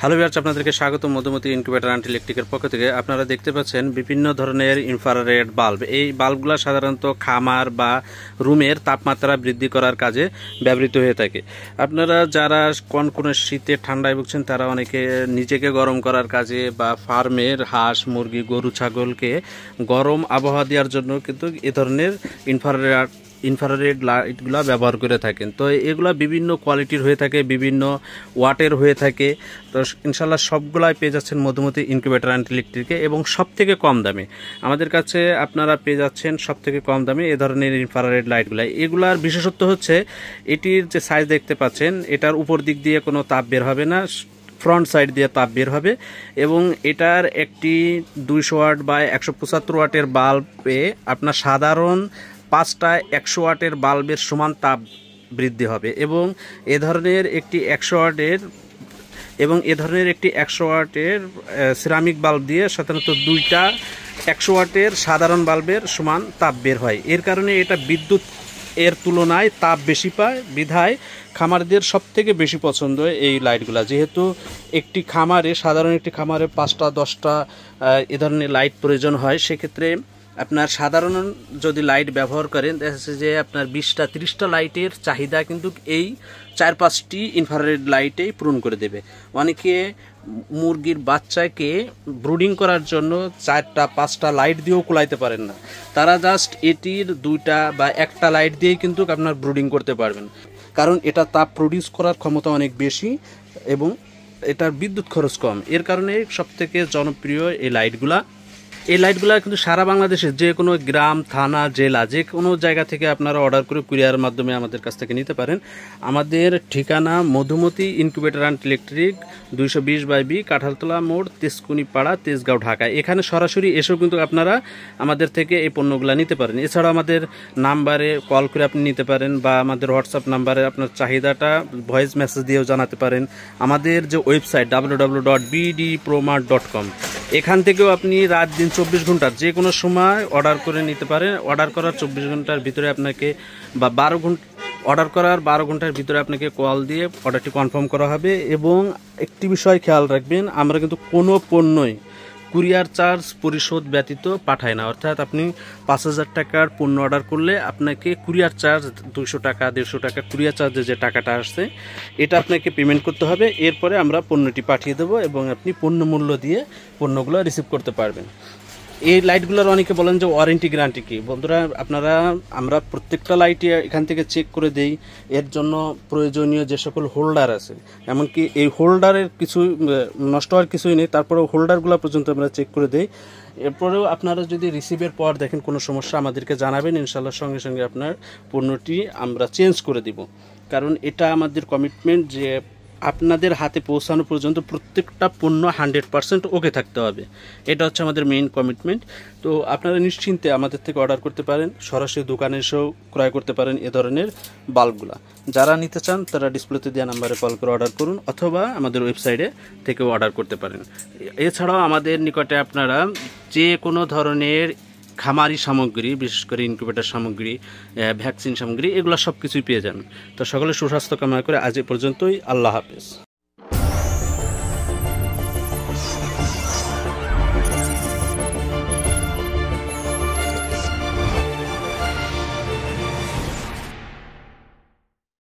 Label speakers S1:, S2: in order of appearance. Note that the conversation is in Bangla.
S1: হ্যালো ভিউয়ার্স, আপনাদেরকে স্বাগত মধুমতি ইনকিউবেটর অ্যান্ড ইলেকট্রিকের পক্ষ থেকে। আপনারা দেখতে পাচ্ছেন বিভিন্ন ধরনের ইনফ্রারেড বাল্ব। এই বাল্বগুলো সাধারণত খামার বা রুমের তাপমাত্রা বৃদ্ধি করার কাজে ব্যবহৃত হয়ে থাকে। আপনারা যারা কোনো শীতে ঠান্ডায় ভুগছেন তারা অনেকে নিজেকে গরম করার কাজে বা ফার্মের হাঁস মুরগি গরু ছাগলকে গরম আবহাওয়া দেওয়ার জন্য কিন্তু এ ধরনের ইনফ্রারেড লাইটগুলো ব্যবহার করে থাকেন। তো এগুলো বিভিন্ন কোয়ালিটির হয়ে থাকে, বিভিন্ন ওয়াটের হয়ে থাকে। তো ইনশাল্লাহ সবগুলাই পেয়ে যাচ্ছেন মধুমতি ইনকিউবেটর অ্যান্ড ইলেকট্রিকে এবং সব থেকে কম দামে। আমাদের কাছে আপনারা পেয়ে যাচ্ছেন সব থেকে কম দামে এ ধরনের ইনফ্রারেড লাইটগুলো। এগুলার বিশেষত্ব হচ্ছে এটির যে সাইজ দেখতে পাচ্ছেন, এটার উপর দিক দিয়ে কোনো তাপ বের হবে না, ফ্রন্ট সাইড দিয়ে তাপ বের হবে এবং এটার একটি 200 ওয়াট বা 175 ওয়াটের বাল্বে আপনার সাধারণ 5টা 100 ওয়াটের বাল্বের সমান তাপ বৃদ্ধি হবে এবং এ ধরনের একটি 100 ওয়াটের সিরামিক বাল্ব দিয়ে সাধারণত 2টা 100 ওয়াটের সাধারণ বাল্বের সমান তাপ বের হয়। এর কারণে এটা বিদ্যুৎ এর তুলনায় তাপ বেশি পায়, বিধায় খামারদের সব থেকে বেশি পছন্দ এই লাইটগুলো। যেহেতু সাধারণ একটি খামারে 5টা 10টা এ ধরনের লাইট প্রয়োজন হয়, সেক্ষেত্রে আপনার সাধারণ যদি লাইট ব্যবহার করেন দেখা যাচ্ছে যে আপনার 20টা 30টা লাইটের চাহিদা কিন্তু এই 4-5টি ইনফ্রারেড লাইটেই পূরণ করে দেবে। অনেকে মুরগির বাচ্চাকে ব্রুডিং করার জন্য 4টা 5টা লাইট দিয়েও কুলাইতে পারেন না, তারা জাস্ট এটির 2টা বা 1টা লাইট দিয়েই কিন্তু আপনার ব্রুডিং করতে পারবেন, কারণ এটা তাপ প্রডিউস করার ক্ষমতা অনেক বেশি এবং এটার বিদ্যুৎ খরচ কম। এর কারণে সবথেকে জনপ্রিয় এই লাইটগুলা কিন্তু সারা বাংলাদেশে যে কোনো গ্রাম থানা জেলা যে কোনো জায়গা থেকে আপনারা অর্ডার করে কুরিয়ারের মাধ্যমে আমাদের কাছ থেকে নিতে পারেন। আমাদের ঠিকানা Madhumati incubator and electric, 220/B, Kanthaltala মোড়, তেজকুনিপাড়া, তেজগাঁও, ঢাকা। এখানে সরাসরি এসেও কিন্তু আপনারা আমাদের থেকে এই পণ্যগুলো নিতে পারেন। এছাড়াও আমাদের নাম্বারে কল করে আপনি নিতে পারেন বা আমাদের হোয়াটসঅ্যাপ নাম্বারে আপনার চাহিদাটা ভয়েস মেসেজ দিয়েও জানাতে পারেন। আমাদের যে ওয়েবসাইট www.bdpromart.com, এখান থেকেও আপনি রাত দিন 24 ঘন্টার যে কোনো সময় অর্ডার করে নিতে পারেন। অর্ডার করার 24 ঘন্টার ভিতরে আপনাকে বা 12 ঘন্টার ভিতরে আপনাকে কল দিয়ে অর্ডারটি কনফার্ম করা হবে। এবং একটি বিষয় খেয়াল রাখবেন, আমরা কিন্তু কোনো পণ্যই কুরিয়ার চার্জ পরিশোধ ব্যতীত পাঠায় না। অর্থাৎ আপনি 5,000 টাকার পণ্য অর্ডার করলে আপনাকে কুরিয়ার চার্জ 200 টাকা 150 টাকা কুরিয়ার চার্জে যে টাকাটা আসছে এটা আপনাকে পেমেন্ট করতে হবে। এরপরে আমরা পণ্যটি পাঠিয়ে দেবো এবং আপনি পণ্য মূল্য দিয়ে পণ্যগুলো রিসিভ করতে পারবেন। এই লাইটগুলোর অনেকে বলেন যে ওয়ারেন্টি গ্যারান্টি কি। বন্ধুরা, আমরা প্রত্যেকটা লাইটই এখান থেকে চেক করে দেই। এর জন্য প্রয়োজনীয় যে সকল হোল্ডার আছে, এমনকি এই হোল্ডারের কিছু নষ্ট হওয়ার কিছুই নেই, তারপরেও হোল্ডারগুলো পর্যন্ত আমরা চেক করে দেই। এরপরেও আপনারা যদি রিসিভের পর দেখেন কোনো সমস্যা আমাদেরকে জানাবেন, ইনশাল্লাহ সঙ্গে সঙ্গে আপনার পণ্যটি আমরা চেঞ্জ করে দিব। কারণ এটা আমাদের কমিটমেন্ট যে আপনাদের হাতে পৌঁছানো পর্যন্ত প্রত্যেকটা পণ্য 100% ওকে থাকতে হবে। এটা হচ্ছে আমাদের মেইন কমিটমেন্ট। তো আপনারা নিশ্চিন্তে আমাদের থেকে অর্ডার করতে পারেন, সরাসরি দোকানে এসেও ক্রয় করতে পারেন এ ধরনের বাল্বগুলা। যারা নিতে চান তারা ডিসপ্লেতে দেওয়া নাম্বারে কল করে অর্ডার করুন অথবা আমাদের ওয়েবসাইটে থেকেও অর্ডার করতে পারেন। এছাড়াও আমাদের নিকটে আপনারা যে কোনো ধরনের খামারি সামগ্রী, বিশেষ করে ইনকিউবেটর সামগ্রী, ভ্যাকসিন সামগ্রী, এগুলো সব কিছুই পেয়ে যান। তো সকলে সুস্বাস্থ্য কামনা করে আজ এ পর্যন্তই। আল্লাহ হাফেজ।